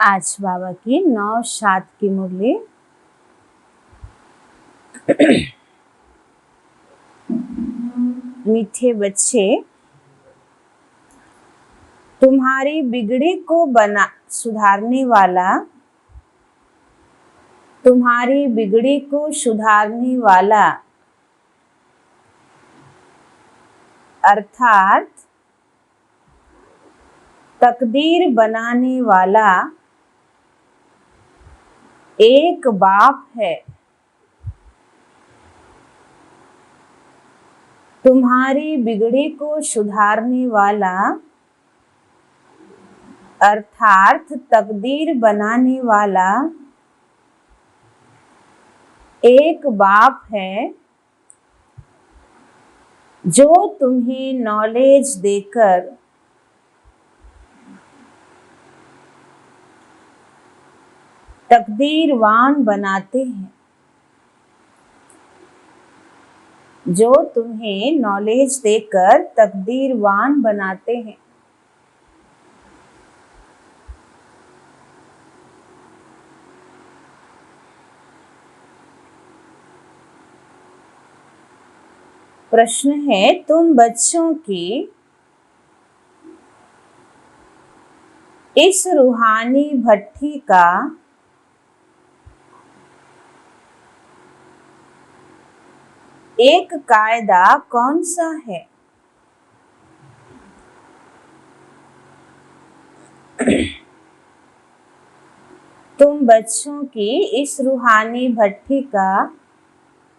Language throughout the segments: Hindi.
आज बाबा की 9/7 की मुरली। मीठे बच्चे, तुम्हारी बिगड़ी को सुधारने वाला, तुम्हारी बिगड़ी को सुधारने वाला अर्थात तकदीर बनाने वाला एक बाप है। तुम्हारी बिगड़ी को सुधारने वाला अर्थात तकदीर बनाने वाला एक बाप है, जो तुम्हें नॉलेज देकर तकदीरवान बनाते हैं, जो तुम्हें नॉलेज देकर तकदीरवान बनाते हैं। प्रश्न है, तुम बच्चों की इस रूहानी भट्ठी का एक कायदा कौन सा है? तुम बच्चों की इस रूहानी भट्ठी का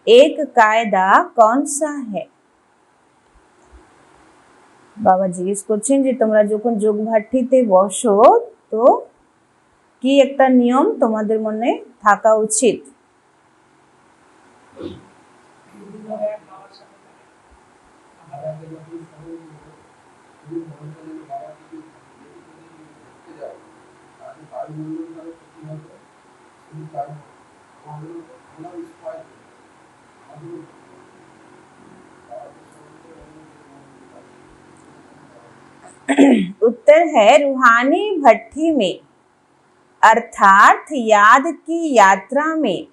एक कायदा कौन सा है? बाबा জিজ্ঞেস করছেন যে তোমরা যখন যোগ ভাট্টিতে বসো তো কি একটা নিয়ম তোমাদের মনে থাকা উচিত? उत्तर है रूहानी भट्टी में अर्थात याद की यात्रा में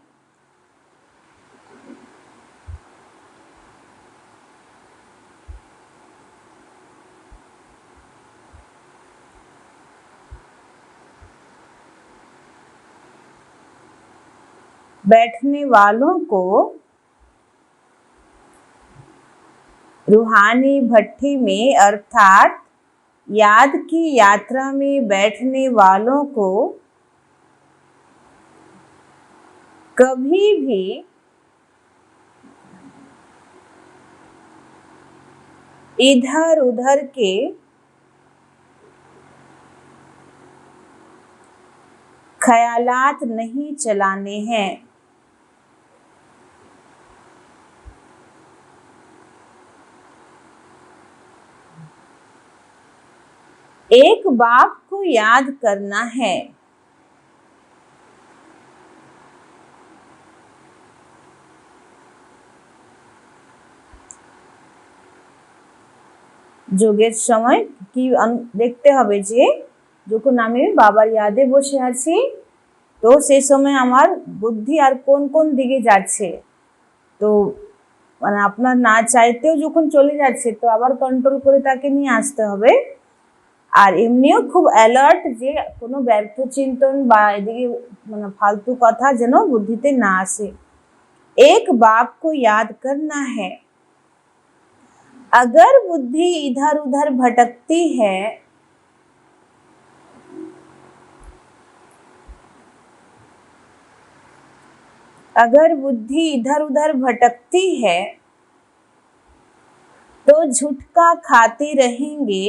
बैठने वालों को रूहानी भट्टी में अर्थात याद की यात्रा में बैठने वालों को कभी भी इधर उधर के ख्यालात नहीं चलाने हैं। एक बाप को याद करना है। যোগের সময় কি দেখতে হবে যে যখন আমি বাবার ইয়াদে বসে আছি তো সেই সময় আমার বুদ্ধি আর কোন কোন দিকে যাচ্ছে, তো মানে আপনার না চাইতেও যখন চলে যাচ্ছে তো আবার কন্ট্রোল করে তাকে নিয়ে আসতে হবে। আর এমনিও খুব অ্যালার্ট যে কোনো ব্যর্থ চিন্তন বা এদিকে মানে ফালতু কথা যেন বুদ্ধিতে না আসে। एक बाप को याद करना है। अगर बुद्धि इधर उधर भटकती है अगर बुद्धि इधर उधर भटकती है तो झुटका खाते रहेंगे,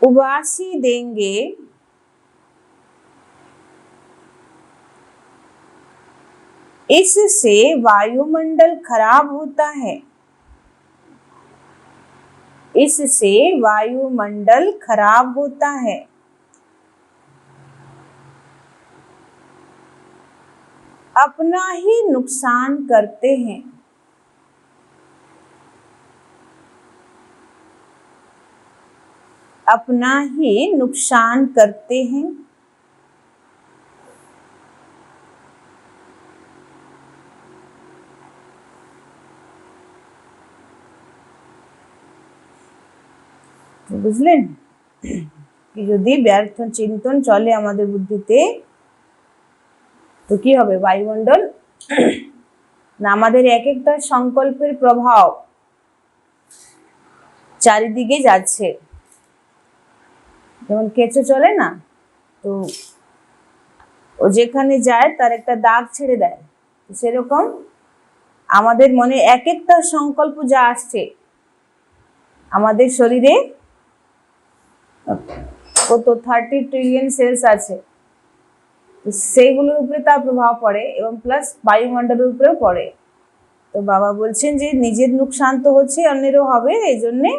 उबासी देंगे, इससे वायुमंडल खराब होता है। इससे वायुमंडल खराब होता है। अपना ही नुकसान करते हैं। अपना ही नुकसान करते हैं। বুঝলেন কি যদি ব্যর্থ চিন্তন চলে আমাদের বুদ্ধিতে তো কি হবে, বায়ুমণ্ডল না আমাদের এক একটা সংকল্পের প্রভাব চারিদিকে যাচ্ছে। যেমন কেঁচো চলে না, তো ও যেখানে যায় তার একটা দাগ ছেড়ে দেয়, সেরকম আমাদের মনে এক একটা সংকল্প যা আসছে, আমাদের শরীরে কত 30 ট্রিলিয়ন সেলস আছে, তো সেইগুলোর উপরে তার প্রভাব পড়ে এবং প্লাস বায়ুমণ্ডলের উপরেও পড়ে। তো বাবা বলছেন যে নিজের নুকসান তো হচ্ছে, অন্যেরও হবে, এই জন্যে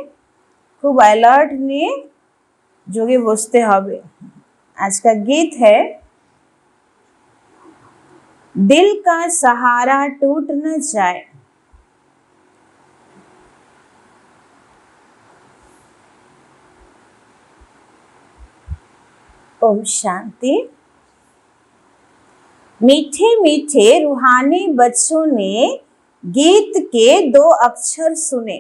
খুব অ্যালার্ট নিয়ে যোগে বসতে হবে। आज का गीत है, दिल का सहारा टूट न जाए, ओम शांति। मीठे मीठे रूहानी बच्चों ने गीत के 2 अक्षर सुने।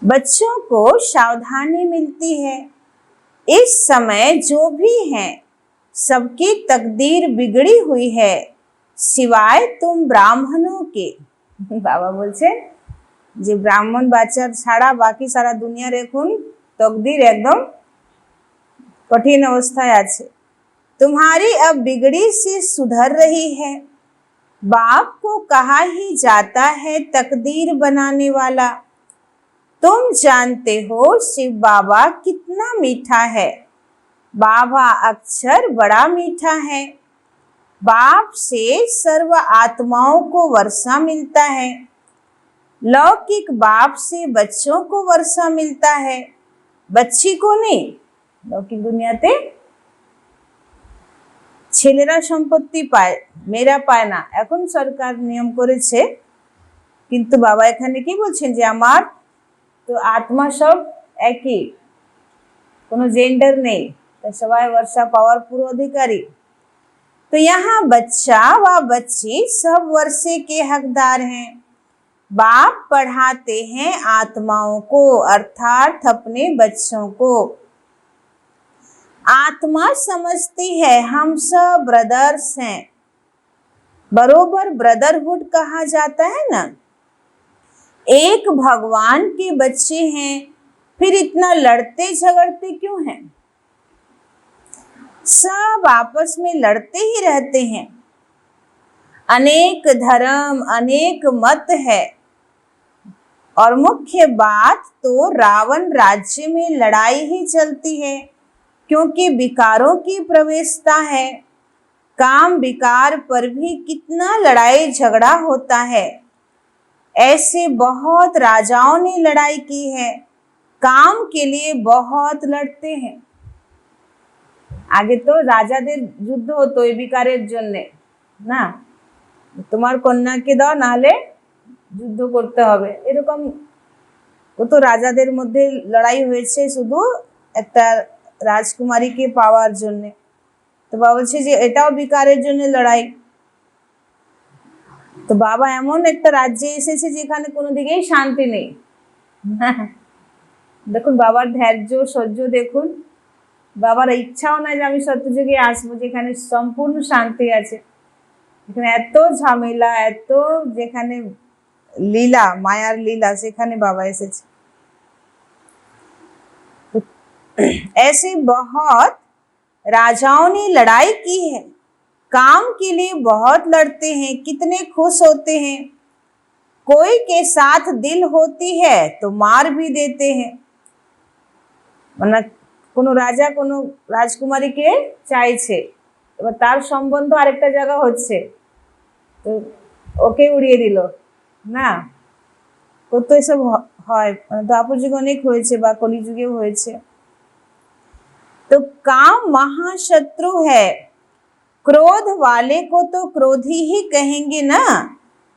बच्चों को सावधानी मिलती है, इस समय जो भी हैं सबकी तकदीर बिगड़ी हुई है, सिवाय तुम ब्राह्मणों के। बाबा बोलছে যে ব্রাহ্মণ বাচ্চা ছাড়া বাকি সারা দুনিয়ার এখন তকদির একদম कठिन अवस्थाएं আছে। तुम्हारी अब बिगड़ी सी सुधर रही है, बाप को कहा ही जाता है तकदीर बनाने वाला। तुम जानते हो शिव बाबा कितना मीठा है, बाबा अक्षर बड़ा मीठा है। बाप से सर्व आत्माओं को वर्षा मिलता है, लौकिक बाप से बच्चों को वर्षा मिलता है, बच्ची को नहीं। लौकिक दुनियाते ছেলেরা সম্পত্তি পায়, মেয়েরা পায় না, এখন সরকার নিয়ম করেছে, কিন্তু বাবা এখানে কি বলছেন যে আমার তো আত্মা সব একই, কোনো জেন্ডার নেই, তাই সবাই वर्षा पावर पूर्व अधिकारी। तो यहाँ बच्चा व बच्ची सब वर्षे के हकदार हैं। बाप पढ़ाते हैं आत्माओं को, अर्थात अपने बच्चों को। आत्मा समझती है हम सब ब्रदर्स हैं, बरोबर ब्रदरहुड कहा जाता है ना। एक भगवान के बच्चे हैं, फिर इतना लड़ते झगड़ते क्यों हैं? सब आपस में लड़ते ही रहते हैं। अनेक धर्म अनेक मत है, और मुख्य बात तो रावण राज्य में लड़ाई ही चलती है, क्योंकि विकारों की प्रवेशता है। काम विकार पर भी कितना लड़ाई झगड़ा होता है। ऐसे बहुत राजाओं ने लड़ाई की है, काम के लिए बहुत लड़ते हैं। आगे तो রাজাদের যুদ্ধ হতো এই বিকারের জন্য, না তোমার কন্যাকে দাও নাহলে যুদ্ধ করতে হবে, এরকম কত রাজাদের মধ্যে লড়াই হয়েছে শুধু একটা রাজকুমারীকে পাওয়ার জন্য। তো বাবা বলছে যে এটাও বিকারের জন্য লড়াই। তো বাবা এমন একটা রাজ্যে এসেছে যেখানে কোনো দিকেই শান্তি নেই। দেখুন বাবার ধৈর্য সহ্য, দেখুন বাবার ইচ্ছাও নাই যে আমি সত্যযুগে আসবো যেখানে সম্পূর্ণ শান্তি আছে। এখানে এত ঝামেলা, এত যেখানে লীলা, মায়ার লীলা, সেখানে বাবা এসেছে। ऐसे बहुत राजाओं ने लड़ाई की है, काम के लिए बहुत लड़ते हैं, कितने खुश होते हैं। कोई के साथ दिल होती है तो मार भी देते हैं। মানে কোনো রাজা কোনো রাজকুমারীকে চাইছে, এবার তার সম্বন্ধ আরেকটা জায়গা হচ্ছে, তো ওকে উড়িয়ে দিল না। কত এসব হয়, দ্বাপর যুগে অনেক হয়েছে বা কলিযুগেও হয়েছে। तो काम महाशत्रु है, क्रोध वाले को तो क्रोधी ही कहेंगे ना,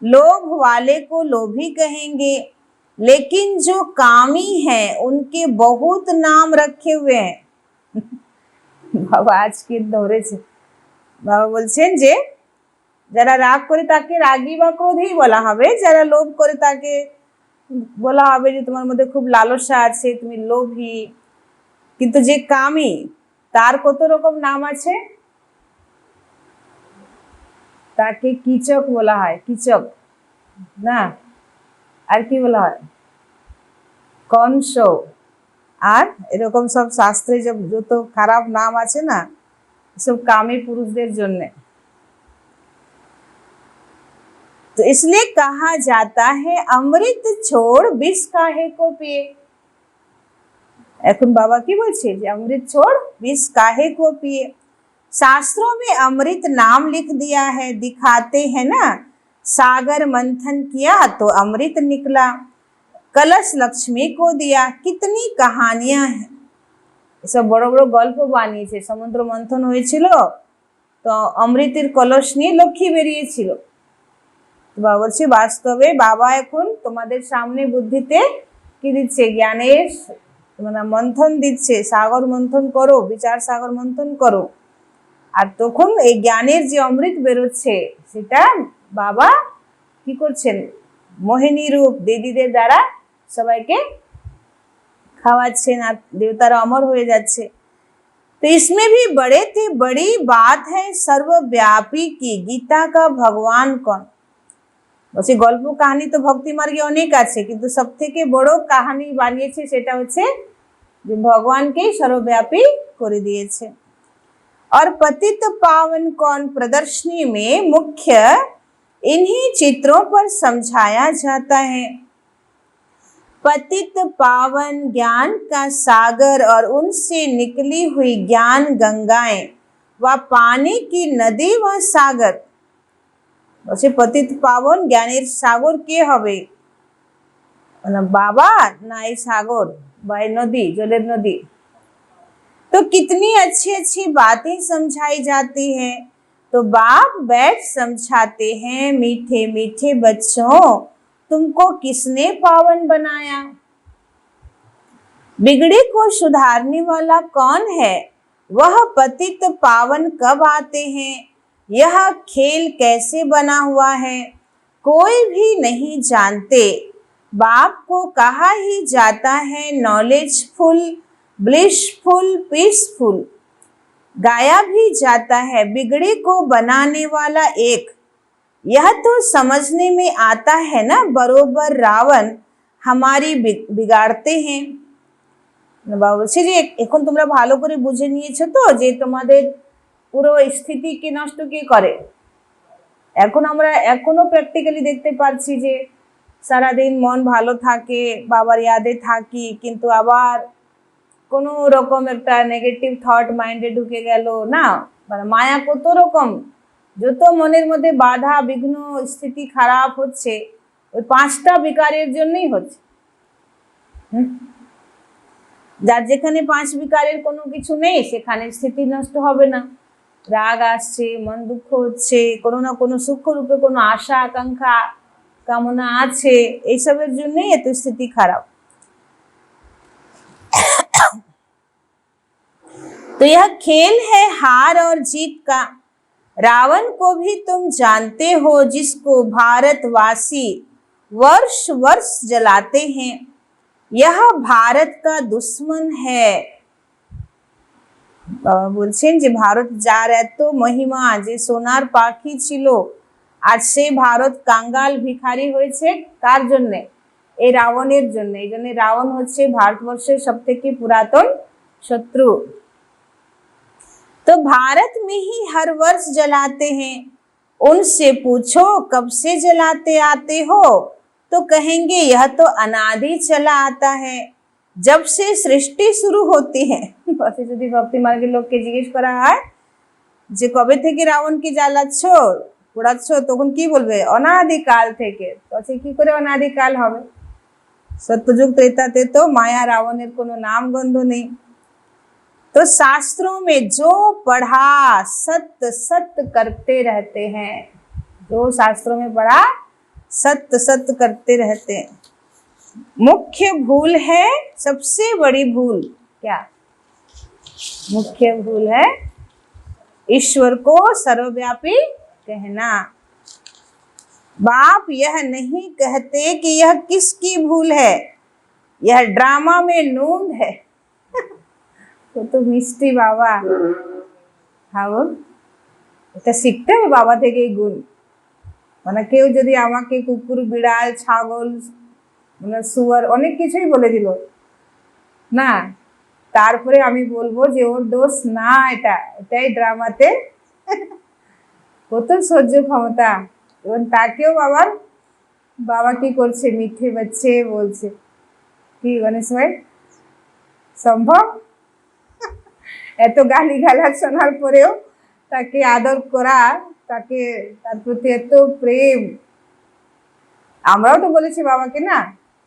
लोभ वाले को लोभी कहेंगे, लेकिन जो कामी हैं उनके बहुत नाम रखे हुए हैं। बाबा आज के दौरे से বাবা বলছেন যে যারা রাগ করে তাকে রাগী বা ক্রোধী বলা হবে, যারা লোভ করে তাকে বলা হবে যে তোমার মধ্যে খুব লালসা আছে, তুমি লোভী। কিন্তু যে কামী তার কত রকম নাম আছে। তাকে কিচক বলা হয়, কিচক না, আর কি বলা হয়, কংস। আর এরকম সব শাস্ত্রে যত খারাপ নাম আছে না, सब कामी पुरुषদের জন্য। तो इसलिए कहा जाता है अमृत छोड़ विष काहे को पिए। এখন বাবা কি বলছে যে अमृत छोड़ विष काहे को पिए। शास्त्रों में अमृत नाम लिख दिया है, दिखाते हैं ना, सागर मंथन किया तो अमृत निकला, कलश लक्ष्मी को दिया, कितनी कहानियां हैं। सब बड़ बड़ गल्प বানিয়েছে। সমুদ্র মন্থন হয়েছিল তো অমৃতের কলস নিয়ে লক্ষ্মী বেরিয়েছিল। বাবা বলছে বাস্তবে বাবা এখন তোমাদের সামনে বুদ্ধিতে কি দিচ্ছে, জ্ঞানের মানে মন্থন দিচ্ছে। সাগর মন্থন করো, বিচার সাগর মন্থন করো। আর তখন এই জ্ঞানের যে অমৃত বেরোচ্ছে সেটা বাবা কি করছেন, মোহিনী রূপ দিদিদের দ্বারা সবাইকে খাওয়াচ্ছেন, আর দেবতারা অমর হয়ে যাচ্ছে। तो इसमें भी बड़े थे बड़ी बात है सर्वव्यापी की, गीता का भगवान कौन। বলছে গল্প কাহিনী তো ভক্তি মার্গে অনেক আছে, কিন্তু সব থেকে বড় কাহিনী বানিয়েছে সেটা হচ্ছে যে ভগবানকেই सर्वव्यापी করে দিয়েছে। और पतित पावन कौन प्रदर्शनी में मुख्य इन्हीं चित्रों पर समझाया जाता है। पतित पावन ज्ञान का सागर और उनसे निकली हुई ज्ञान गंगाएं व पानी की नदी व सागर। বলছে পতিত পাবন জ্ঞানের সাগর কে হবে, মানে বাবা না এই সাগর বা এই নদী, জলের নদী। तो कितनी अच्छी अच्छी बातें समझाई जाती हैं। तो बाप बैठ समझाते हैं, मीठे मीठे बच्चों तुमको किसने पावन बनाया। बिगड़े को सुधारने वाला कौन है, वह पतित पावन कब आते हैं। यह खेल कैसे बना हुआ है कोई भी नहीं जानते। बाप को कहा ही जाता है नॉलेजफुल, ब्लिसफुल, पीसफुल। गाया भी जाता है बिगड़े को बनाने वाला एक। यह तो समझने में आता है ना, बरोबर रावण हमारी बिगाड़ते हैं। বাবা বলছে যে এখন তোমরা ভালো করে বুঝে নিয়েছো তো যে তোমাদের পুরো স্থিতি কি নষ্ট কে করে। এখন আমরা এখনো প্র্যাকটিক্যালি দেখতে পাচ্ছি যে সারাদিন মন ভালো থাকে, বাবার ইয়াদে থাকি, কিন্তু আবার কোনো রকম একটা নেগেটিভ থট মাইন্ডে ঢুকে গেল না। মানে মায়া কত রকম, যত মনের মধ্যে বাধা বিঘ্ন স্থিতি খারাপ হচ্ছে ওই 5টা বিকারের জন্যই হচ্ছে। যার যেখানে 5 বিকারের কোনো কিছু নেই সেখানে স্থিতি নষ্ট হবে না। রাগ আসছে, মন দুঃখ হচ্ছে, কোনো না কোনো সূক্ষ্ম রূপে কোনো আশা আকাঙ্ক্ষা কামনা আছে, এইসবের জন্যই এত স্থিতি খারাপ। तो यह खेल है हार और जीत का। रावण को भी तुम जानते हो, जिसको भारतवासी वर्ष वर्ष जलाते हैं। यह भारत का दुश्मन है। বাবা বলছেন যে ভারত যার এত মহিমা, যে সোনার পাখি ছিল, আর সে ভারত কাঙ্গাল ভিখারি হয়েছে কার জন্যে, এই রাবণের জন্য। এই জন্য রাবণ হচ্ছে ভারতবর্ষের সব থেকে পুরাতন শত্রু। तो भारत में ही हर वर्ष जलाते हैं। उनसे पूछो कब से जलाते आते हो, तो कहेंगे यह तो अनादि चला आता है, जब से सृष्टि शुरू होती है। যদি ভক্তি মার্গের লোককে জিজ্ঞেস করা হয় যে কবে থেকে রাবণকে জ্বালাচ্ছ পোড়াচ্ছ, তখন কি বলবে, অনাদিকাল থেকে। তো কি করে অনাদিকাল হবে, সত্যযুগ ত্রেতাতে তো মায়া রাবণের কোনো নাম গন্ধ নেই। तो शास्त्रों में जो पढ़ा सत्य सत्य करते रहते हैं, जो शास्त्रों में पढ़ा सत्य सत्य करते रहते हैं। मुख्य भूल है, सबसे बड़ी भूल क्या? मुख्य भूल है ईश्वर को सर्वव्यापी कहना। बाप यह नहीं कहते कि यह किसकी भूल है, यह ड्रामा में नूंद है। तो मिष्टी बाबा, हाँ এটা শিখতে হবে বাবা থেকে এই গুণ। মানে কেউ যদি আমাকে কুকুর, বিড়াল, ছাগল, মানে শুয়ার অনেক কিছুই বলে দিল না, তারপরে আমি বলবো যে ওর দোষ না, এটাই ড্রামাতে। কত সহ্য ক্ষমতা। এবং তাকেও বাবা কি করছে, মিঠে বাচ্চে বলছে, কি গণেশ ভাই সম্ভব? এত গালি গালাজ শোনার পরেও তাকে আদর করা, তাকে তার প্রতি এত প্রেম। আমরাও তো বলেছি বাবাকে না,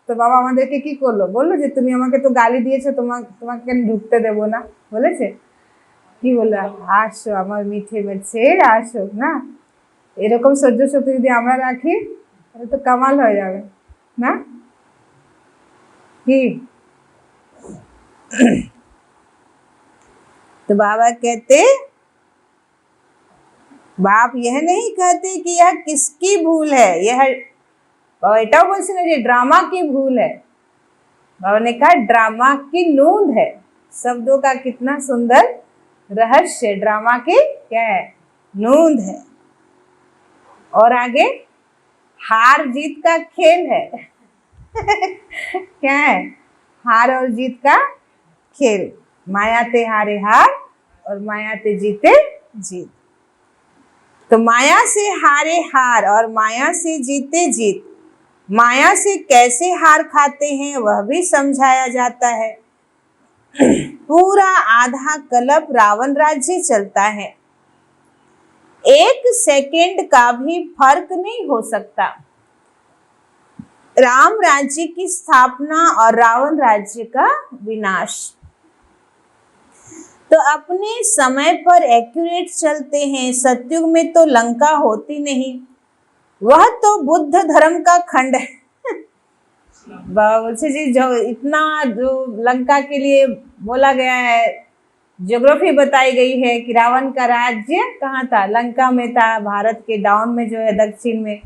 তো বাবা আমাদেরকে কি করলো, বললো যে তুমি আমাকে তো গালি দিয়েছো, তোমাকে কেন ঢুকতে দেবো না, বলেছে কি বললো, আসো আমার মিঠে বাচ্চে আসো না। এরকম সহ্য শক্তি যদি আমরা রাখি তাহলে তো কামাল হয়ে যাবে না কি? तो बाबा कहते, बाप यह नहीं कहते कि यह किसकी भूल है, यह एटाও বলছে না যে ड्रामा की भूल है। बाबा ने कहा ड्रामा की नूंद है। शब्दों का कितना सुंदर रहस्य, ड्रामा की क्या है, नूंद है। और आगे हार जीत का खेल है। क्या है, हार और जीत का खेल। मायाते हारे हार और मायाते जीते जीत। तो माया से हारे हार और माया से जीते जीत। माया से कैसे हार खाते हैं वह भी समझाया जाता है। पूरा आधा कल्प रावण राज्य चलता है, एक सेकंड का भी फर्क नहीं हो सकता। राम राज्य की स्थापना और रावण राज्य का विनाश। तो अपने समय पर एक्यूरेट चलते हैं। सतयुग में तो लंका होती नहीं, वह तो बुद्ध धर्म का खंड है। बाबा बोलते जी, जो इतना जो लंका के लिए बोला गया है, ज्योग्राफी बताई गई है कि रावण का राज्य कहाँ था, लंका में था। भारत के डाउन में जो है दक्षिण में,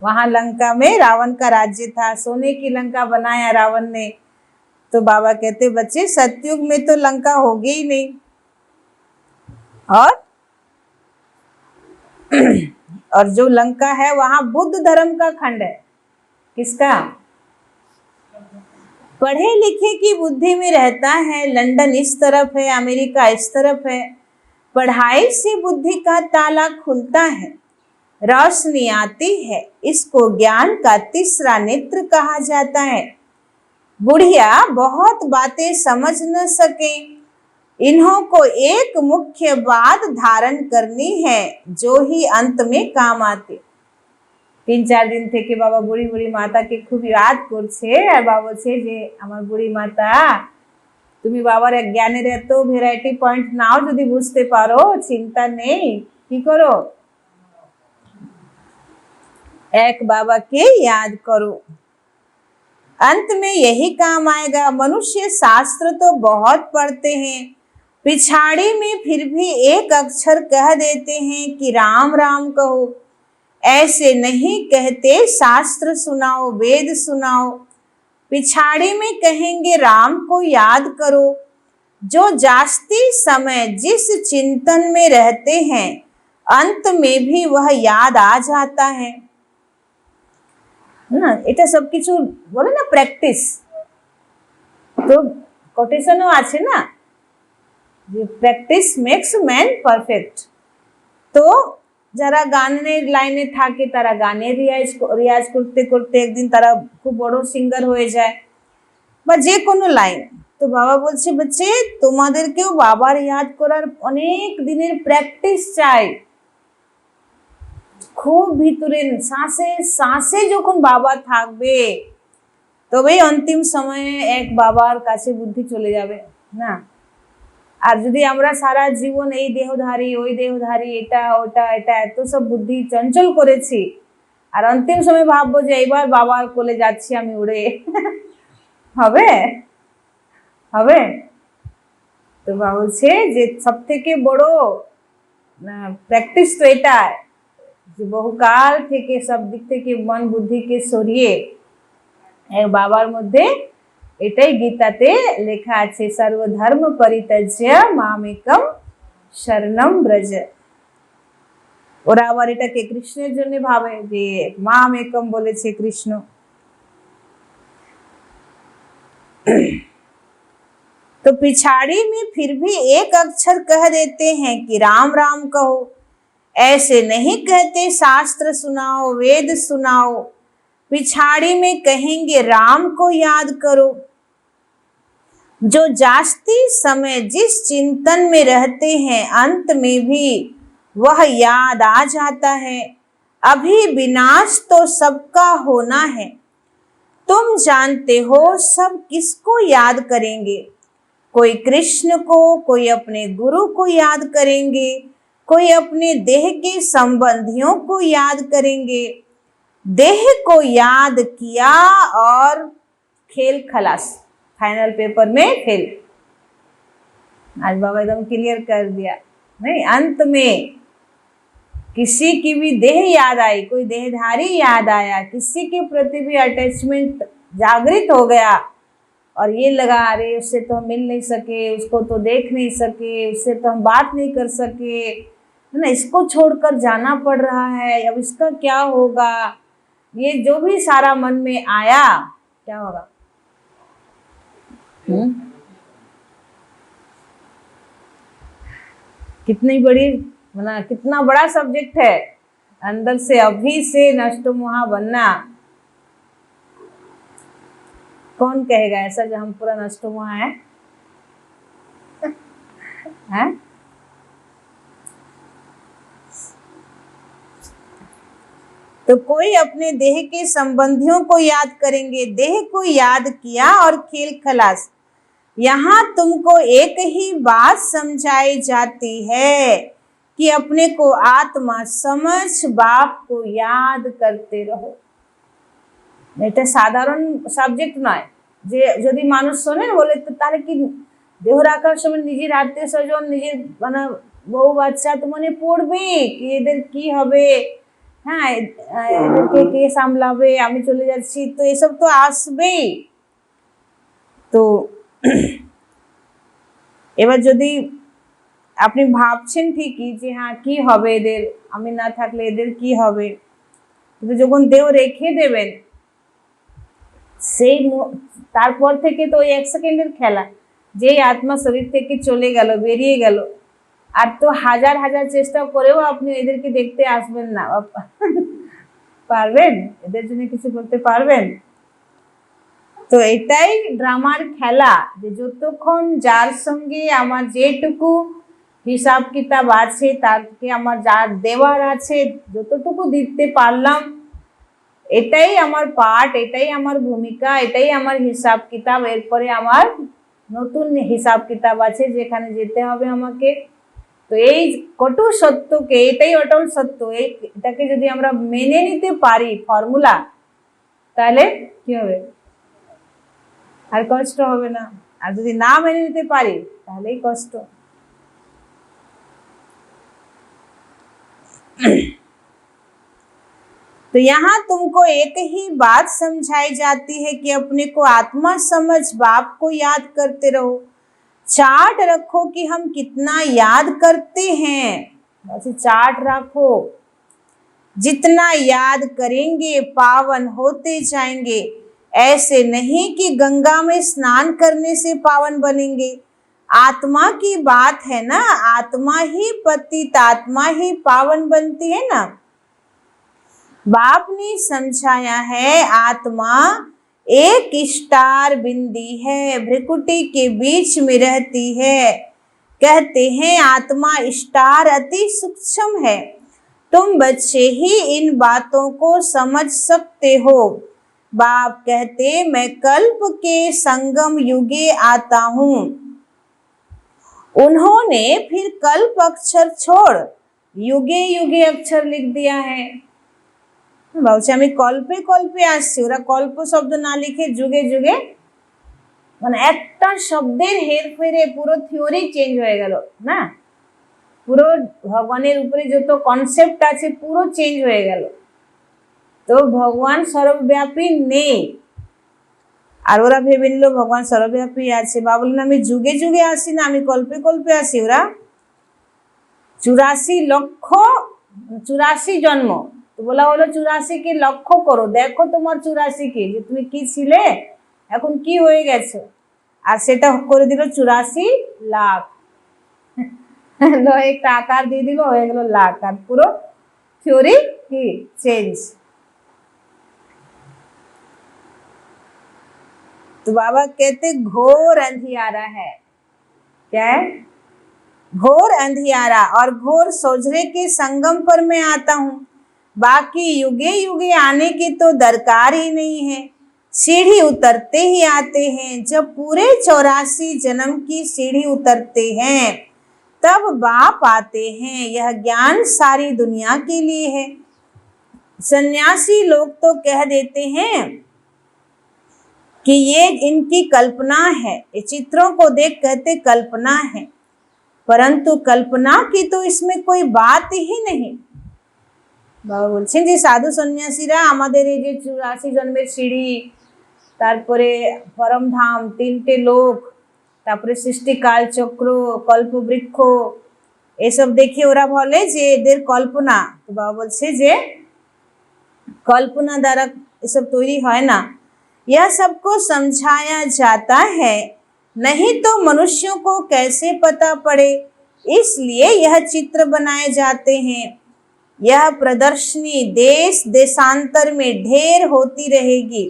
वहां लंका में रावण का राज्य था। सोने की लंका बनाया रावण ने। तो बाबा कहते बच्चे सतयुग में तो लंका होगी ही नहीं। और जो लंका है वहां बुद्ध धर्म का खंड है। किसका? पढ़े लिखे की बुद्धि में रहता है। लंदन इस तरफ है, अमेरिका इस तरफ है। पढ़ाई से बुद्धि का ताला खुलता है, रोशनी आती है। इसको ज्ञान का तीसरा नेत्र कहा जाता है। बुढ़िया बहुत बातें समझ न सके, इन्हों को एक मुख्य बात धारण करनी है जो ही अंत में काम आती। 3-4 दिन থেকে বাবা বুড়ি বুড়ি মাতাকে খুব ইয়াদ করছে। আর বাবা বলছে যে আমার বুড়ি মাতা, তুমি বাবার এক জ্ঞানের এত ভ্যারাইটি পয়েন্ট নাও, যদি বুঝতে পারো চিন্তা নেই, কি করো, एक बाबा के याद करो, अंत में यही काम आएगा। मनुष्य शास्त्र तो बहुत पढ़ते हैं, पिछाड़ी में फिर भी एक अक्षर कह देते हैं कि राम राम कहो। ऐसे नहीं कहते, शास्त्र सुनाओ, वेद सुनाओ, पिछाड़ी में कहेंगे राम को याद करो। जो जास्ती समय जिस चिंतन में रहते हैं, अंत में भी वह याद आ जाता है ना। এটা সবকিছু বলে না প্র্যাকটিস। তো কোটেশনও আছে না যে প্র্যাকটিস মেক্স ম্যান পারফেক্ট। তো যারা গানের লাইনে থাকে তারা গানের রিয়াজ করতে করতে একদিন তারা খুব বড় সিঙ্গার হয়ে যায়, বা যে কোনো লাইন। তো বাবা বলছে বাচ্চে তোমাদেরকেও বাবার ইয়াদ করার অনেক দিনের প্র্যাকটিস চাই। খুব ভিতরে শ্বাসে শ্বাসে যখন বাবা থাকবে তবেই অন্তিম সময়ে এক বাবার কাছে বুদ্ধি চলে যাবে না। আর যদি আমরা সারা জীবন এই দেহধারী ওই দেহধারী, এটা ওটা এটা এত সব বুদ্ধি চঞ্চল করেছি, আর অন্তিম সময় ভাববো যে এইবার বাবার কোলে যাচ্ছি আমি উড়ে। হবে? হবে? তো বাবা বলছে যে সব থেকে বড় প্র্যাকটিস তো এটা, যে বহুকাল থেকে সব দিক থেকে মন বুদ্ধিকে সরিয়ে বাবার মধ্যে, এটাই গীতাতে লেখা আছে, সর্বধর্ম পরিত্যজ্য মামেকম শরণম ব্রজ। ওরা আবার এটাকে কৃষ্ণের জন্য ভাবে যে মামেকম বলেছে কৃষ্ণ। तो पिछाड़ी में फिर भी एक अक्षर कह देते हैं कि राम राम कहो, ऐसे नहीं कहते शास्त्र सुनाओ वेद सुनाओ, पिछाड़ी में कहेंगे राम को याद करो। जो जास्ती समय जिस चिंतन में रहते हैं अंत में भी वह याद आ जाता है। अभी विनाश तो सबका होना है, तुम जानते हो सब किसको याद करेंगे। कोई कृष्ण को, कोई अपने गुरु को याद करेंगे, कोई अपने देह के संबंधियों को याद करेंगे। देह को याद किया और खेल खलास, फाइनल पेपर में फेल। आज बाबा एकदम क्लियर कर दिया। नहीं, अंत में किसी की भी देह याद आई, कोई देहधारी याद आया, किसी के प्रति भी अटैचमेंट जागृत हो गया और ये लगा अरे उससे तो हम मिल नहीं सके, उसको तो देख नहीं सके, उससे तो हम बात नहीं कर सके, है ना, इसको छोड़कर जाना पड़ रहा है, अब इसका क्या होगा, ये जो भी सारा मन में आया, क्या होगा? कितनी बड़ी, मतलब कितना बड़ा सब्जेक्ट है। अंदर से अभी से नष्टमोहा बनना, कौन कहेगा ऐसा जो हम पूरा नष्टमोहा है? हैं? तो कोई अपने देह के संबंधियों को याद करेंगे, देह को याद किया और खेल खलास। यहाँ तुमको एक ही बात समझाई जाती है कि अपने को आत्मा समझ बाप को याद करते रहो। এটা সাধারণ সাবজেক্ট নয় যে যদি মানুষ শোনে বলে তো তাহলে কি দেহ রাখার সময় নিজের আত্মীয় স্বজন, নিজের মানে বউ বাচ্চা তো মনে পড়বে কি এদের কি হবে, হ্যাঁ এদেরকে কে সামলাবে, আমি চলে যাচ্ছি, তো এসব তো আসবেই। তো এবার যদি আপনি ভাবছেন ঠিকই যে হ্যাঁ কি হবে এদের, আমি না থাকলে এদের কি হবে, কিন্তু যখন দেহ রেখে দেবেন সেই তারপর থেকে তো ওই 1 সেকেন্ডের খেলা, যেই আত্মা শরীর থেকে চলে গেল, বেরিয়ে গেল, আর তো হাজার হাজার চেষ্টা করেও আপনি এদেরকে দেখতে আসবেন না। পারবেন? এদের জন্য কিছু করতে পারবেন? তো এটাই ড্রামার খেলা, যে যতক্ষণ যার সঙ্গে আমার যেটুকু হিসাব কিতাব আছে, তাকে আমার যার দেওয়ার আছে যতটুকু দিতে পারলাম, এটাই আমার পার্ট, এটাই আমার ভূমিকা, এটাই আমার হিসাব কিতাব। এরপরে আমার নতুন হিসাব কিতাব আছে যেখানে যেতে হবে আমাকে। তো এই কটু সত্যকে, এটাই অটল সত্য, এটাকে যদি আমরা মেনে নিতে পারি ফর্মুলা, তাহলে কি হবে? আর কষ্ট হবে না। আর যদি না মেনে নিতে পারি তাহলেই কষ্ট। तो यहाँ तुमको एक ही बात समझाई जाती है कि अपने को आत्मा समझ बाप को याद करते रहो। चार्ट रखो कि हम कितना याद करते हैं, ऐसे चार्ट रखो। जितना याद करेंगे पावन होते जाएंगे। ऐसे नहीं कि गंगा में स्नान करने से पावन बनेंगे। आत्मा की बात है ना, आत्मा ही पतित, आत्मा ही पावन बनती है ना। बाप ने समझाया है आत्मा एक स्टार बिंदी है, भ्रिकुटी के बीच में रहती है। कहते हैं आत्मा स्टार अति सूक्ष्म है, तुम बच्चे ही इन बातों को समझ सकते हो। बाप कहते मैं कल्प के संगम युगे आता हूँ। उन्होंने फिर कल्प अक्षर छोड़ युगे युगे अक्षर लिख दिया है। ভাবছে আমি কল্পে কল্পে আসছি, ওরা কল্প শব্দ না লিখে যুগে যুগে, মানে একটা শব্দের হেরফেরে পুরো থিওরি চেঞ্জ হয়ে গেল না, পুরো ভগবানের উপরে যত কনসেপ্ট আছে পুরো চেঞ্জ হয়ে গেল। তো ভগবান সর্বব্যাপী নেই, আর ওরা ভেবে নিল ভগবান সর্বব্যাপী আছে। বাবা বললেন আমি যুগে যুগে আসি না, আমি কল্পে কল্পে আসি। ওরা 84 লক্ষ 84 জন্ম, তো বলা হলো 84 কে লক্ষ্য করো, দেখো তোমার 84 কে, যে তুমি কি ছিলে এখন কি হয়ে গেছো, আর সেটা করে দিল 84 লাখ। একটা আকার দিয়ে দিল, হয়ে গেল লাখ, আর পুরো থিওরি কি চেঞ্জ। तो बाबा कहते घोर अंधियारा है, क्या है? घोर अंधियारा, और घोर सोझरे के संगम पर मैं आता हूँ, बाकी युगे युगे आने की तो दरकार ही नहीं है, सीढ़ी उतरते ही आते हैं। जब पूरे 84 जन्म की सीढ़ी उतरते हैं तब बाप आते हैं, यह ज्ञान सारी दुनिया के लिए है। सन्यासी लोग तो कह देते हैं कि ये इनकी कल्पना है, ये चित्रों को देख कहते कल्पना है, परंतु कल्पना की तो इसमें कोई बात ही नहीं। বাবা বলছেন যে সাধু সন্ন্যাসীরা আমাদের এই যে 84 জন্মের সিঁড়ি, তারপরে পরমধাম, 3টে লোক, তারপরে সৃষ্টিকাল চক্র, কল্পবৃক্ষ, এসব দেখে ওরা বলে যে এদের কল্পনা। তো বাবা বলছে যে কল্পনা দ্বারা এসব তৈরি হয় না, यह सबको समझाया जाता है, नहीं तो मनुष्यों को कैसे पता पड़े, इसलिए यह चित्र बनाए जाते हैं। यह प्रदर्शनी देश देशांतर में ढेर होती रहेगी।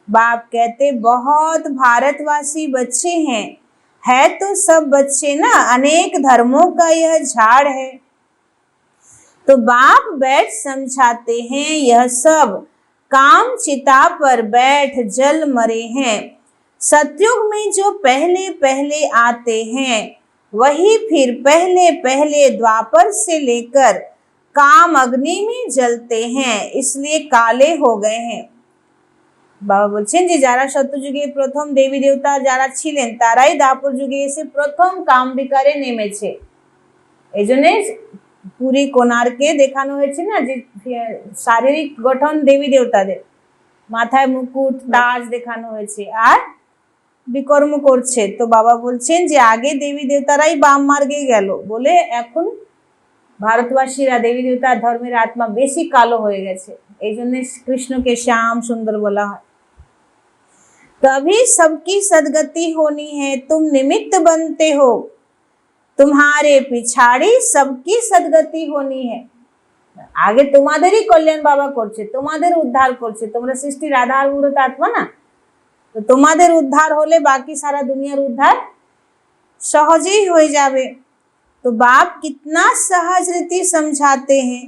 बाप कहते बहुत भारतवासी बच्चे हैं, है तो सब बच्चे ना, अनेक धर्मों का यह झाड़ है। तो बाप बैठ समझाते हैं, यह सब काम चिता पर बैठ जल मरे हैं। सतयुग में जो पहले पहले आते हैं वही फिर पहले पहले द्वापर से लेकर काम अग्नि में जलते हैं, इसलिए काले हो गए हैं। বাবা বলছেন যে যারা সত্যযুগে প্রথম দেবী দেবতা যারা ছিলেন তারাই দ্বাপর যুগে এসে প্রথম কাম বিকারে নেমেছে। এই জন্য পুরী কোণার্কে দেখানো হয়েছে না যে শারীরিক গঠন দেবী দেবতাদের, মাথায় মুকুট তাজ দেখানো হয়েছে আর বিকর্ম করছে। তো বাবা বলছেন যে আগে দেবী দেবতারাই বাম মার্গে গেল বলে এখন ভারতবাসীরা দেবী দেবতার ধর্মের আত্মা বেশি কালো হয়ে গেছে, এই জন্য কৃষ্ণকে শ্যাম সুন্দর বলা হয়। कभी सबकी सदगति होनी है, तुम निमित्त बनते हो, तुम्हारे पिछाड़ी सबकी सदगति होनी है। আগে তোমাদেরই কল্যাণ বাবা করছে, তোমাদের উদ্ধার করছে, তোমরা সৃষ্টির আধারভূত আত্মা না, তো তোমাদের উদ্ধার হলে বাকি সারা দুনিয়ার উদ্ধার সহজেই হয়ে যাবে। तो बाप कितना सहज रीति समझाते हैं,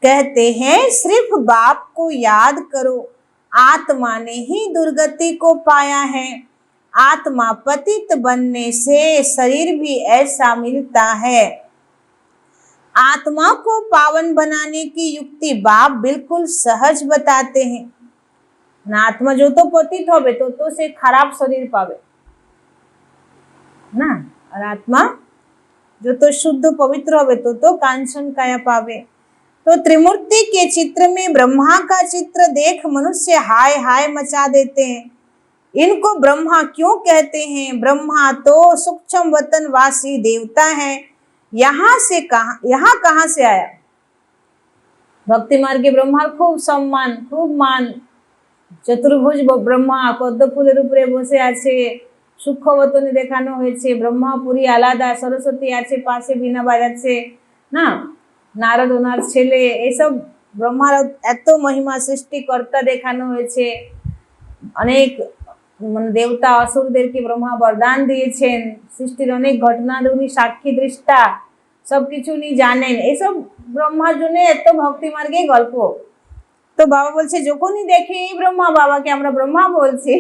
कहते हैं सिर्फ बाप को याद करो, आत्मा ने ही दुर्गति को पाया है, आत्मा पतित बनने से शरीर भी ऐसा मिलता है। आत्मा को पावन बनाने की युक्ति बाप बिल्कुल सहज बताते हैं ना, आत्मा जो तो पतित होबे तो से खराब शरीर पावे ना, और आत्मा जो तो शुद्ध पवित्र होबे तो कांचन काया पावे। तो त्रिमूर्ति के चित्र में ब्रह्मा का चित्र देख मनुष्य हाय हाय मचा देते हैं। इनको ब्रह्मा क्यों कहते हैं? ब्रह्मा तो सूक्ष्म वतन वासी देवता है, यहाँ कहाँ से आया? भक्ति मार्गे ब्रह्मार खूब सम्मान खूब मान, चतुर्भुज ब्रह्मा पद्म फुलेर उपरे बसे आछे, सूक्ष्म वतने देखानो हयेछे, ब्रह्मा पुरी आलादा, सरस्वती आछे पाशे बीना बाजाচ্ছে ना, নারদ ওনার ছেলে, এইসব ব্রহ্মার এত মহিমা সৃষ্টিকর্তা দেখানো হয়েছে। অনেক মানে দেবতা অসুরদেরকে ব্রহ্মা বরদান দিয়েছেন, সৃষ্টির অনেক ঘটনা উনি সাক্ষী দৃষ্টা, সবকিছু উনি জানেন, এইসব ব্রহ্মার জন্য এত ভক্তি মার্গে গল্প। তো বাবা বলছে যখনই দেখি এই ব্রহ্মা বাবাকে আমরা ব্রহ্মা বলছি,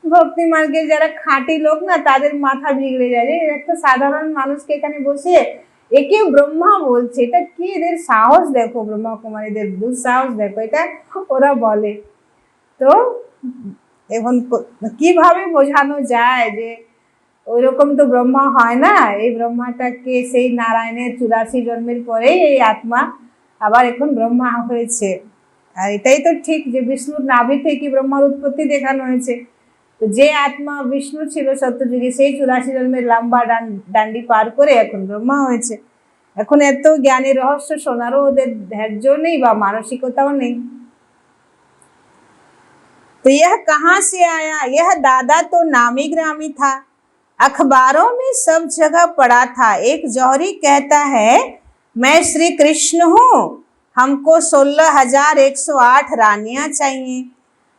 ভক্তি মার্গের যারা খাঁটি লোক না তাদের মাথা বিগড়ে যায়, একটা সাধারণ মানুষকে এখানে বসে একে ব্রহ্মা বলছে। এটা কি এদের সাহস দেখো, ব্রহ্মা কুমারীদের দুঃসাহস দেখো, এটা ওরা বলে। তো এখন কিভাবে বোঝানো যায় যে ওইরকম তো ব্রহ্মা হয় না, এই ব্রহ্মাটাকে সেই নারায়ণের 84 জন্মের পরেই এই আত্মা আবার এখন ব্রহ্মা হয়েছে। আর এটাই তো ঠিক যে বিষ্ণুর নাভি থেকে ব্রহ্মার উৎপত্তি দেখানো হয়েছে। তো যে আত্মা বিষ্ণু ছিল সত্যযুগে, সেই 84 জন্মের লম্বা ডান্ডি পার করে এখন ব্রহ্মা হয়েছে। এখন এত জ্ঞানের রহস্য শোনারও ওদের ধৈর্য নেই বা মানসিকতাও নেই। तो यह कहाँ से आया? यह दादा तो नामी ग्रामी था, अखबारों में सब जगह पड़ा था। एक जौहरी कहता है, मैं श्री कृष्ण हूँ, हमको 16,108 रानियां चाहिए।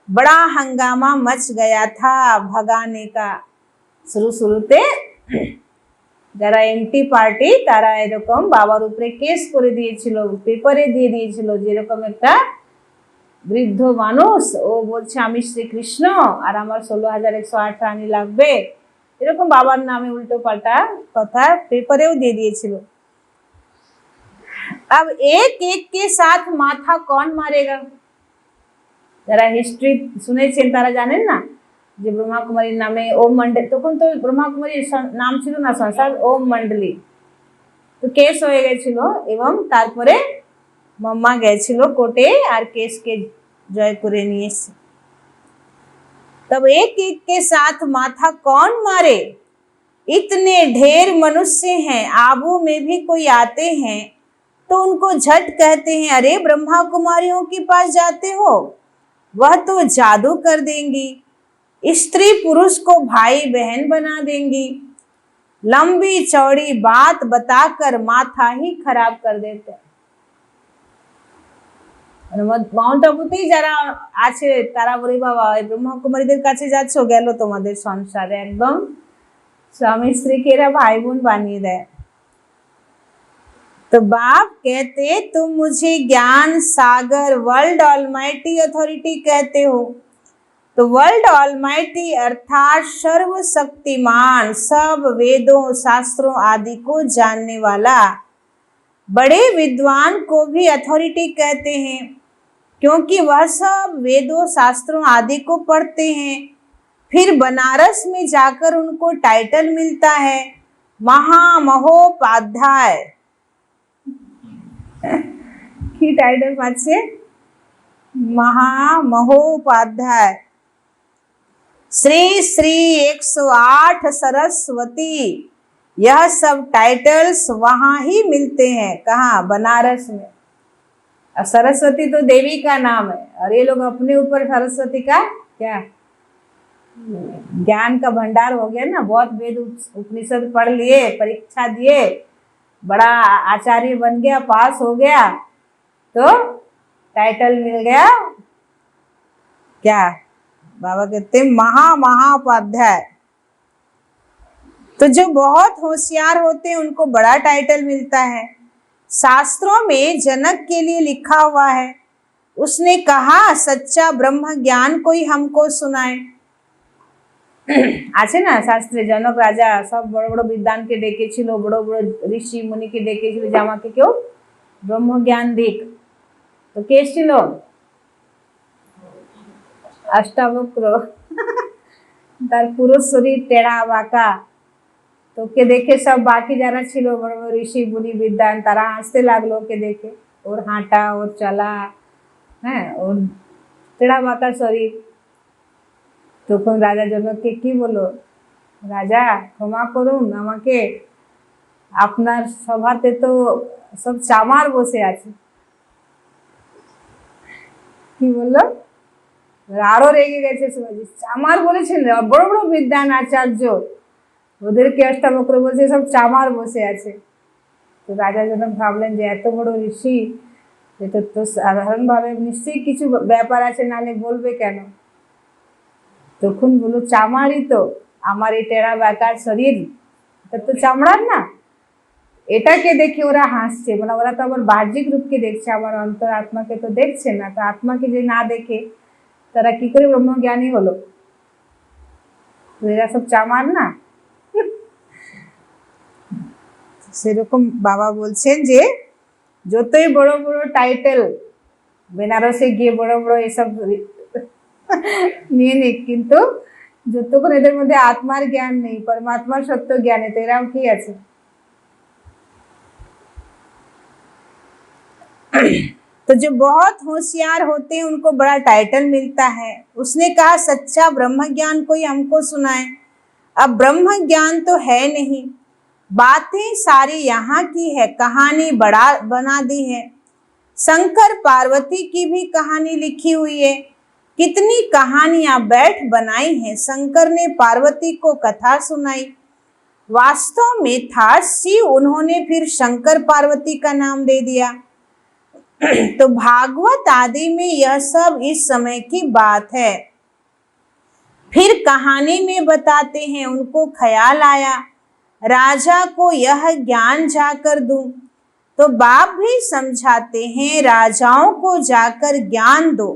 बड़ा हंगामा मच गया था भगाने का। शुरूते যারা এমটি পার্টি তারা এরকম বাবার উপরে কেস করে দিয়েছিল, পেপারে দিয়ে দিয়েছিল যে এরকম একটা বৃদ্ধ মানুষ, ও বলছে আমি শ্রীকৃষ্ণ আর আমার 16,108 রানী লাগবে, এরকম বাবার নামে উল্টো পাল্টা কথা পেপারেও দিয়ে দিয়েছিল। अब एक एक के साथ माथा कौन मारेगा? যারা হিস্ট্রি শুনেছেন তারা জানেন না যে ব্রহ্মা কুমারীর নামে ওম মন্ডল, তখন তো ব্রহ্মা কুমারীর নাম ছিল না সংসার, ওম মন্ডলী। তো কেস হয়ে গেছিল এবং তারপরে মাম্মা গেছিল কোর্টে আর কেসকে জয় করে নিয়ে এসেছে। तब एक एक के साथ माथा कौन मारे? इतने ढेर मनुष्य हैं, आबू में भी कोई आते हैं तो उनको झट कहते हैं, अरे ब्रह्मा कुमारियों के पास जाते हो, वह तो जादू कर देंगी, स्त्री पुरुष को भाई बहन बना देंगी, लंबी चौड़ी बात बताकर माथा ही खराब कर देते। মাউন্ট আবুতেই যারা আছে তারা বলে, বাবা এই ব্রহ্মা কুমারীদের কাছে যাচ্ছ, গেল তোমাদের সংসারে একদম স্বামী স্ত্রীকে এরা ভাই বোন বানিয়ে দেয়। तो बाप कहते तुम मुझे ज्ञान सागर वर्ल्ड ऑलमाइटी अथॉरिटी कहते हो। तो वर्ल्ड ऑलमाइटी अर्थात सर्वशक्तिमान, सब वेदों शास्त्रों आदि को जानने वाला, बड़े विद्वान को भी अथॉरिटी कहते हैं क्योंकि वह सब वेदों शास्त्रों आदि को पढ़ते हैं। फिर बनारस में जाकर उनको टाइटल मिलता है महामहोपाध्याय। কি টাইটেল পাচ্ছে? महामहोपाध्याय। श्री श्री 108 सरस्वती, यह सब टाइटल्स वहां ही मिलते हैं। कहाँ? बनारस में। अब सरस्वती तो देवी का नाम है और ये लोग अपने ऊपर सरस्वती का क्या ज्ञान का भंडार हो गया ना, बहुत वेद उपनिषद पढ़ लिए, परीक्षा दिए, बड़ा आचार्य बन गया, पास हो गया, तो टाइटल मिल गया क्या? बाबा कहते महामहोपाध्याय। तो जो बहुत होशियार होते हैं उनको बड़ा टाइटल मिलता है। शास्त्रों में जनक के लिए लिखा हुआ है, उसने कहा सच्चा ब्रह्म ज्ञान कोई हमको सुनाए। আছে না শাস্ত্রে, জনক রাজা সব বড় বড় বিদ্বানকে ডেকেছিল, বড় বড় ঋষি মুনিকে ডেকেছিল যে আমাকে কেউ ব্রহ্ম জ্ঞান দিক। তো কে ছিল? অষ্টাবক্র। তার পুরো শরীর টেढ़ा বাঁকা। তোকে দেখে সব বাকি যারা ছিল বড় বড় ঋষি মুনি বিদ্বান তারা হাসতে লাগলো ওকে দেখে, ওর হাঁটা, ওর চলা, হ্যাঁ, ওর টেढ़ा বাঁকা শরীর। তখন রাজা জনককে কি বললো, রাজা ক্ষমা করুন আমাকে, আপনার সভাতে তো সব চামার বসে আছে। কি বললো? আরো রেগে গেছে শিবাজি, চামার বলেছেন? বড় বড় বিদ্বান আচার্য, ওদেরকে অষ্টাবক্র বলছে সব চামার বসে আছে। তো রাজা জনক ভাবলেন যে এত বড় ঋষি, এটা তো সাধারণভাবে নিশ্চয়ই কিছু ব্যাপার আছে, নালে বলবে কেন? তখন বললো চামারই তো, আমার এই টেরা বাঁকার শরীর এটা তো চামড়ার না। এটাকে দেখে ওরা হাসছে, মানে ওরা তো আমার বাহ্যিক রূপকে দেখছে, আমার অন্তর আত্মাকে তো দেখছে না। তো আত্মাকে যে না দেখে তারা কি করে ব্রহ্মজ্ঞানী হলো? এরা সব চামার না। সেরকম বাবা বলছেন যে যতই বড় বড় টাইটেল বেনারসে গিয়ে বড় বড় এসব নিয়ে নিক, কিন্তু যতক্ষণ এদের মধ্যে আত্মার জ্ঞান নেই, পরমাত্মার সত্য জ্ঞান নেই, তো এরাও কি আছে। तो जो बहुत होशियार होते हैं उनको बड़ा टाइटल मिलता है। उसने कहा सच्चा ब्रह्म ज्ञान कोई हमको सुनाए। अब ब्रह्म ज्ञान तो है नहीं, बातें सारी यहाँ की है, कहानी बड़ा बना दी है। शंकर पार्वती की भी कहानी लिखी हुई है, कितनी कहानियां बैठ बनाई हैं। शंकर ने पार्वती को कथा सुनाई, वास्तव में था शिव, उन्होंने फिर शंकर पार्वती का नाम दे दिया। तो भागवत आदि में यह सब इस समय की बात है। फिर कहानी में बताते हैं, उनको ख्याल आया राजा को यह ज्ञान जाकर दूं, तो बाप भी समझाते हैं राजाओं को जाकर ज्ञान दो।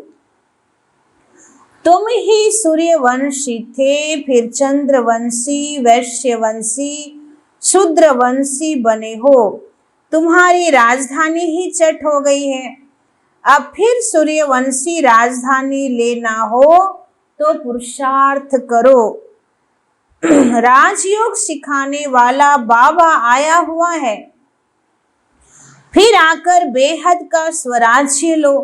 तुम ही सूर्यवंशी थे, फिर चंद्रवंशी, वैश्यवंशी, शूद्रवंशी बने हो, तुम्हारी राजधानी ही चट हो गई है। अब फिर सूर्यवंशी राजधानी लेना हो तो पुरुषार्थ करो। राजयोग सिखाने वाला बाबा आया हुआ है, फिर आकर बेहद का स्वराज्य लो।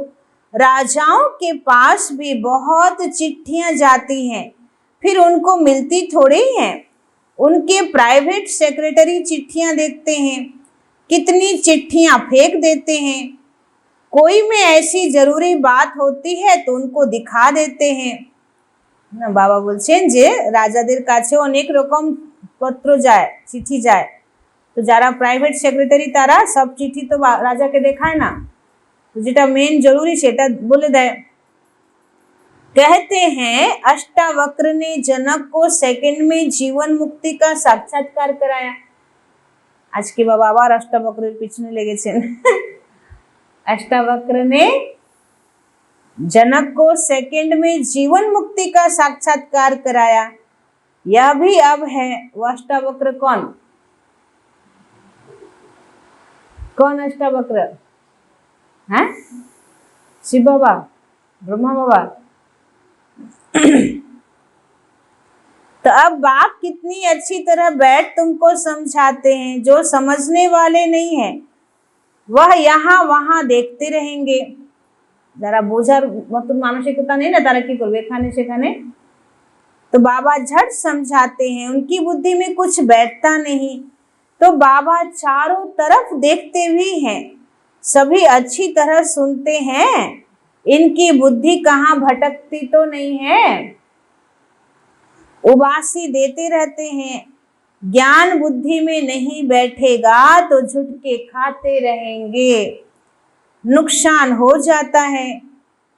राजाओं के पास भी बहुत चिट्ठियां जाती हैं, फिर उनको मिलती थोड़ी हैं। उनके प्राइवेट सेक्रेटरी चिट्ठियां देखते हैं, कितनी चिट्ठियां फेंक देते हैं। कोई में ऐसी जरूरी बात होती है तो उनको दिखा देते हैं ना। बाबा बोलছেন যে রাজাদের কাছে অনেক রকম পত্র যায়, চিঠি যায়, তো যারা প্রাইভেট সেক্রেটারি তারা সব চিঠি তো রাজাকে দেখায় না, তো যেটা মেন জরুরি সেটা বলে দেয়। कहते हैं अष्टावक्र ने जनक को सेकंड में जीवन मुक्ति का साक्षात्कार कराया। আজকে বাবা আবার অষ্টাবক্রের পিছনে লেগেছেন। अष्टावक्र ने जनक को सेकंड में जीवन मुक्ति का साक्षात्कार कराया। यह भी अब है। वो अष्टावक्र कौन कौन अष्टावक्र हैं? शिव बाबा, ब्रह्मा बाबा। तो अब बाप कितनी अच्छी तरह बैठ तुमको समझाते हैं। जो समझने वाले नहीं है वह यहाँ वहां देखते रहेंगे। যারা বোঝার মতন মানসিকতা নেই না তারা কি করবে এখানে সেখানে। तो बाबा झट समझाते हैं, उनकी बुद्धि में कुछ बैठता नहीं, तो बाबा चारों तरफ देखते भी हैं, सभी अच्छी तरह सुनते हैं, इनकी बुद्धि कहाँ भटकती तो नहीं है। उबासी देते रहते हैं, ज्ञान बुद्धि में नहीं बैठेगा तो झुटके खाते रहेंगे, नुकसान हो जाता है।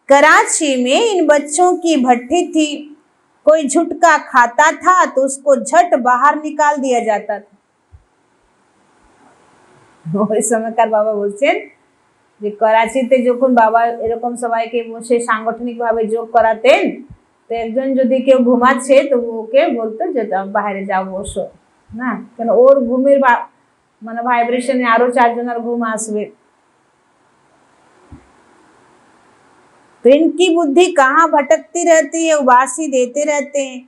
कराची में इन बच्चों की भट्टी थी, कोई झुटका खाता था तो उसको झट बाहर निकाल दिया जाता था। ওই সময়কার বাবা বলছেন যে করাচিতে যখন বাবা এরকম সবাইকে বসে সাংগঠনিকভাবে যোগ করাতেন, তো একজন যদি কেউ ঘুমাচ্ছে তো ওকে বলতো যে বাইরে যাও বসো না, কেন ওর ঘুমের মানে ভাইব্রেশনে আরো চারজনের ঘুম আসবে। तो इनकी बुद्धि कहाँ भटकती रहती है, उबासी देते रहते हैं।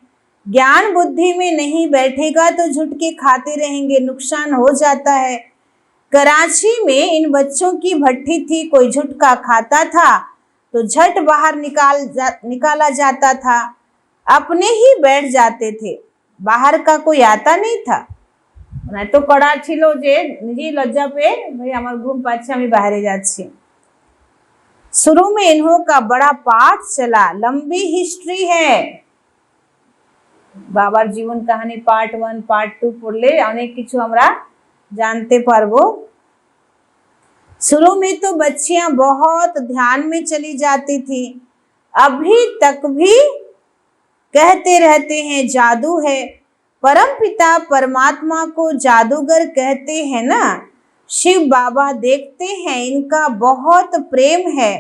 ज्ञान बुद्धि में नहीं बैठेगा तो झुटके खाते रहेंगे, नुकसान हो जाता है। कराची में इन बच्चों की भट्टी थी, कोई झुटका खाता था तो झट बाहर निकाला जाता था, अपने ही बैठ जाते थे, बाहर का कोई आता नहीं था। तो कड़ा छिलो जे निजी लज्जा पे भाई আমার ঘুম পাচ্ছে আমি বাইরে যাচ্ছি। शुरू में इन्हों का बड़ा पाठ चला, लंबी हिस्ट्री है। बाबार जीवन कहानी पार्ट 1 पार्ट 2 पढ़ले अनेक किछु हमरा जानते पारबो। शुरू में तो बच्चियां बहुत ध्यान में चली जाती थी, अभी तक भी कहते रहते हैं जादू है। परमपिता परमात्मा को जादूगर कहते हैं ना। शिव बाबा देखते हैं इनका बहुत प्रेम है,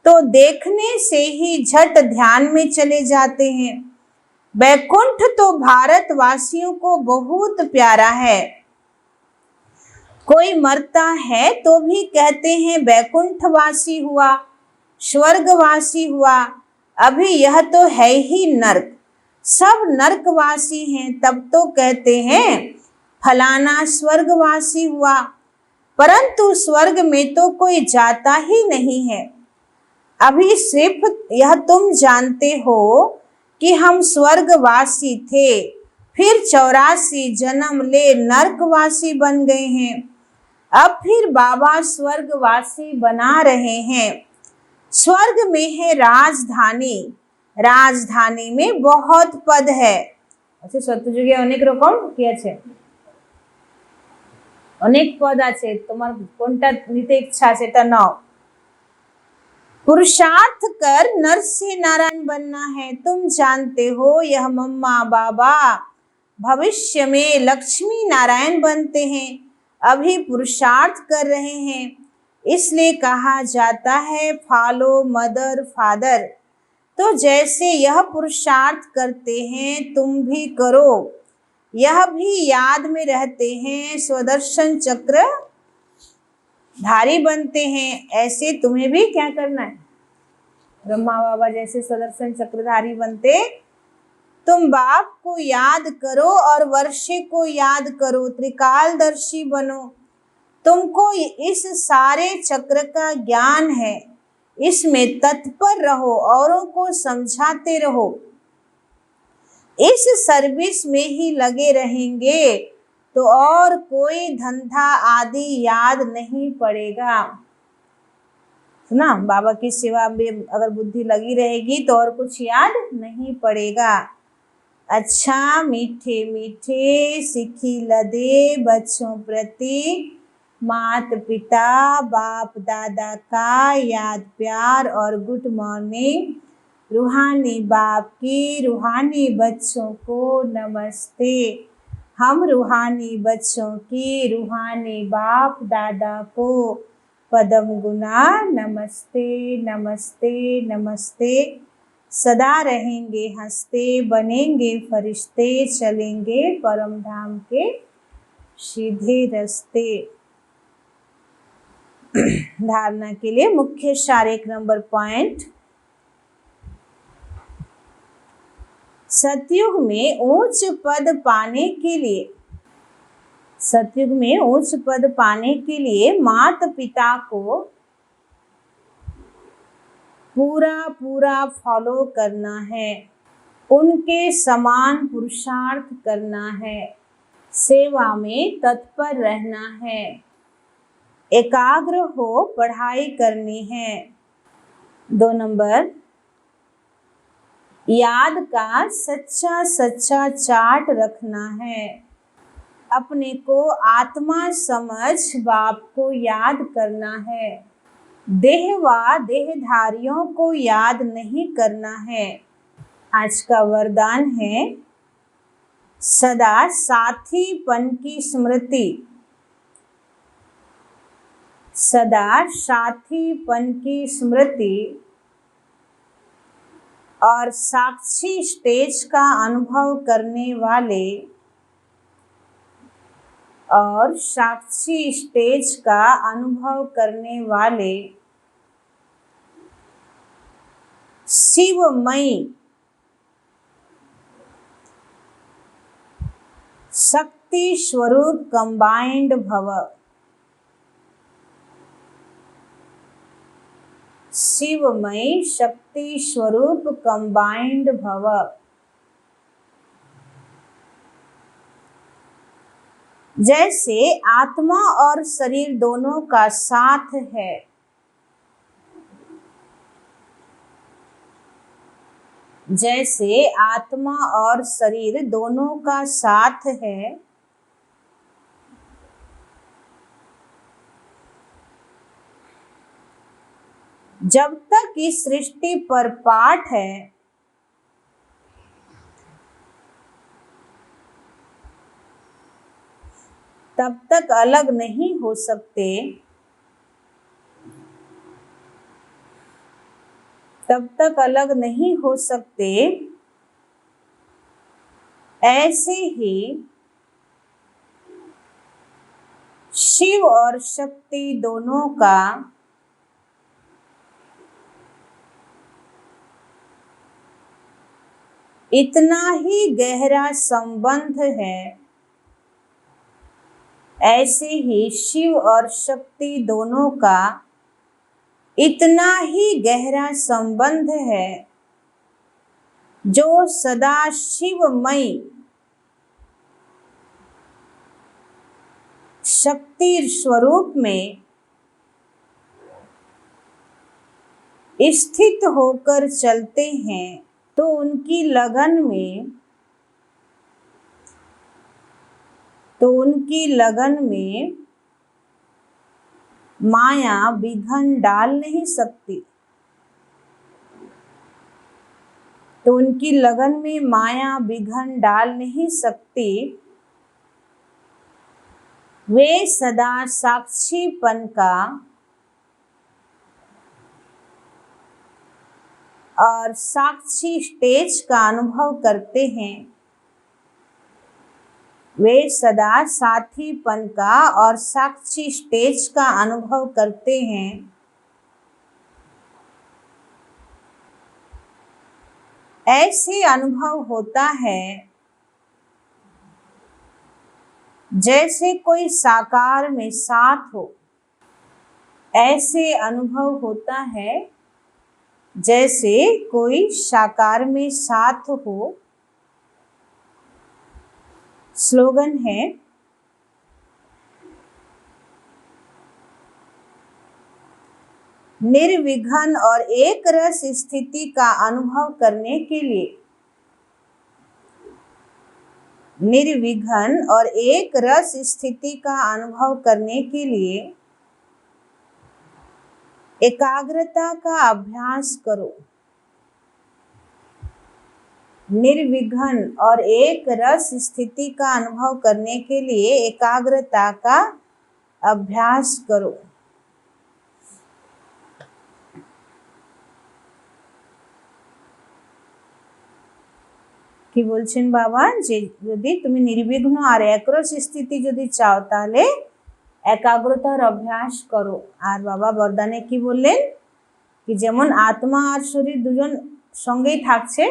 तो देखने से ही झट ध्यान में चले जाते हैं। बैकुंठ तो भारतवासियों को बहुत प्यारा है, कोई मरता है तो भी कहते हैं वैकुंठवासी हुआ, स्वर्गवासी हुआ। अभी यह तो है ही नर्क, सब नर्कवासी हैं, तब तो कहते हैं फलाना स्वर्गवासी हुआ। परंतु स्वर्ग में तो कोई जाता ही नहीं है। अभी सिर्फ यह तुम जानते हो कि हम स्वर्गवासी थे, फिर 84 जन्म ले नर्कवासी बन गए हैं। अब फिर बाबा स्वर्गवासी बना रहे हैं। स्वर्ग में है राजधानी, राजधानी में बहुत पद है। अच्छा सत्यजुगे अनेक रकम কি আছে, অনেক পদ আছে, তোমার কোনটা নিতে ইচ্ছা সেটা নাও। पुरुषार्थ कर नर से नारायण बनना है। तुम जानते हो यह मम्मा बाबा भविष्य में लक्ष्मी नारायण बनते हैं, अभी पुरुषार्थ कर रहे हैं, इसलिए कहा जाता है फॉलो मदर फादर। तो जैसे यह पुरुषार्थ करते हैं तुम भी करो, यह भी याद में रहते हैं, स्वदर्शन चक्र धारी बनते हैं। ऐसे तुम्हें भी क्या करना है, ब्रह्मा बाबा जैसे स्वदर्शन चक्रधारी बनते। तुम बाप को याद करो और वर्षे को याद करो, त्रिकालदर्शी बनो। तुमको इस सारे चक्र का ज्ञान है, इसमें तत्पर रहो, औरों को समझाते रहो। इस सर्विस में ही लगे रहेंगे तो और कोई धंधा आदि याद नहीं पड़ेगा। सुना, बाबा की सेवा में अगर बुद्धि लगी रहेगी तो और कुछ याद नहीं पड़ेगा। अच्छा मीठे मीठे सिखी लदे बच्चों प्रति मात पिता बाप दादा का याद प्यार और गुड मॉर्निंग। रूहानी बाप की रूहानी बच्चों को नमस्ते। हम रूहानी बच्चों की रूहानी बाप दादा को पदम गुना नमस्ते नमस्ते नमस्ते। सदा रहेंगे हंसते, बनेंगे फरिश्ते, चलेंगे परम धाम के सीधे रास्ते। धारणा के लिए मुख्य सार 1 नंबर पॉइंट। सतयुग में उच्च पद पाने के लिए, सतयुग में उच्च पद पाने के लिए माता पिता को पूरा पूरा फॉलो करना है, उनके समान पुरुषार्थ करना है, सेवा में तत्पर रहना है, एकाग्र हो पढ़ाई करनी है। 2 नंबर, याद का सच्चा सच्चा चार्ट रखना है, अपने को आत्मा समझ बाप को याद करना है, देह व देहधारियों को याद नहीं करना है। आज का वरदान है सदा साथीपन की स्मृति, सदा साथीपन की स्मृति और साक्षी स्टेज का अनुभव करने वाले, और साक्षी स्टेज का अनुभव करने वाले शिवमयी शक्ति स्वरूप कंबाइंड भव। शिवमयी शक्ति स्वरूप कंबाइंड भव। जैसे आत्मा और शरीर दोनों का साथ है, जैसे आत्मा और शरीर दोनों का साथ है, जब तक इस सृष्टि पर पाठ है तब तक अलग नहीं हो सकते, तब तक अलग नहीं हो सकते। ऐसे ही शिव और शक्ति दोनों का इतना ही गहरा संबंध है, ऐसे ही शिव और शक्ति दोनों का इतना ही गहरा संबंध है जो सदा शिवमय शक्ति स्वरूप में स्थित होकर चलते हैं। तो उनकी लगन में माया विघन डाल नहीं सकती। तो उनकी लगन में माया विघन डाल नहीं सकती। वे सदा साक्षीपन का और साक्षी स्टेज का अनुभव करते हैं। वे सदा साथीपन का और साक्षी स्टेज का अनुभव करते हैं। ऐसे अनुभव होता है जैसे कोई साकार में साथ हो। ऐसे अनुभव होता है जैसे कोई साकार में साथ हो। स्लोगन है, निर्विघ्न और एक रस स्थिति का अनुभव करने के लिए, निर्विघ्न और एक रस स्थिति का अनुभव करने के लिए एकाग्रता का अभ्यास करो। निर्विघ्न और एक रस स्थिति का अनुभव करने के लिए एकाग्रता का अभ्यास करो। কি বলছেন বাবা, যে যদি তুমি নির্বিঘ্ন আর একরস স্থিতি যদি চাও তাহলে একাগ্রতার অভ্যাস করো। আর বাবা বরদানে কি বললেন, কি যেমন আত্মা আর শরীর দুজন সঙ্গেই থাকছে,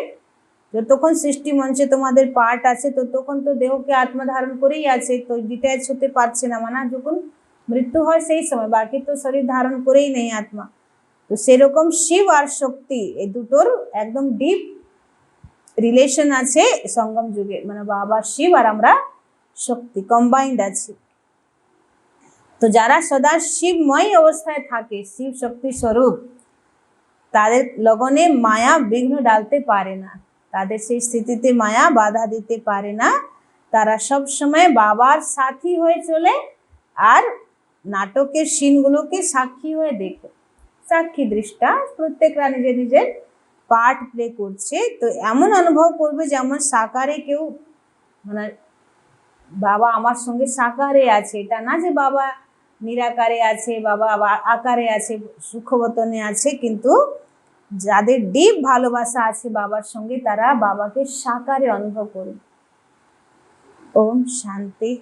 যতক্ষণ সৃষ্টি মঞ্চে তোমাদের পার্ট আছে ততক্ষণ তো দেহকে আত্মা ধারণ করেই আছে, তো ডিট্যাচ হতে পারছে না। মানে যখন মৃত্যু হয় সেই সময়, বাকি তো শরীর ধারণ করেই নেই আত্মা। তো সেরকম শিব আর শক্তি এই দুটোর একদম ডিপ রিলেশন আছে সঙ্গম যুগে, মানে বাবা শিব আর আমরা শক্তি কম্বাইন্ড আছি। তো যারা সদা শিবময় অবস্থায় থাকে, শিব শক্তি স্বরূপ, তাদের লগনে মায়া বিঘ্ন ডালতে পারে না, তাদের সেই স্থিতিতে মায়া বাধা দিতে পারে না। তারা সব সময় বাবার সাথী হয়ে চলে আর নাটকের সিনগুলোকে সাক্ষী হয়ে দেখে, সাক্ষী দৃষ্টা, প্রত্যেকরা নিজের নিজের পার্ট প্লে করছে। তো এমন অনুভব করবে যেমন সাকারে কেউ, মানে বাবা আমার সঙ্গে সাকারে আছে। এটা না যে বাবা নিরাকারে আছে, বাবা আকারে আছে, সুখবতনে আছে, কিন্তু যাদের ডিপ ভালোবাসা আছে বাবার সঙ্গে তারা বাবাকে সাকারে অনুভব করবে। ওম শান্তি।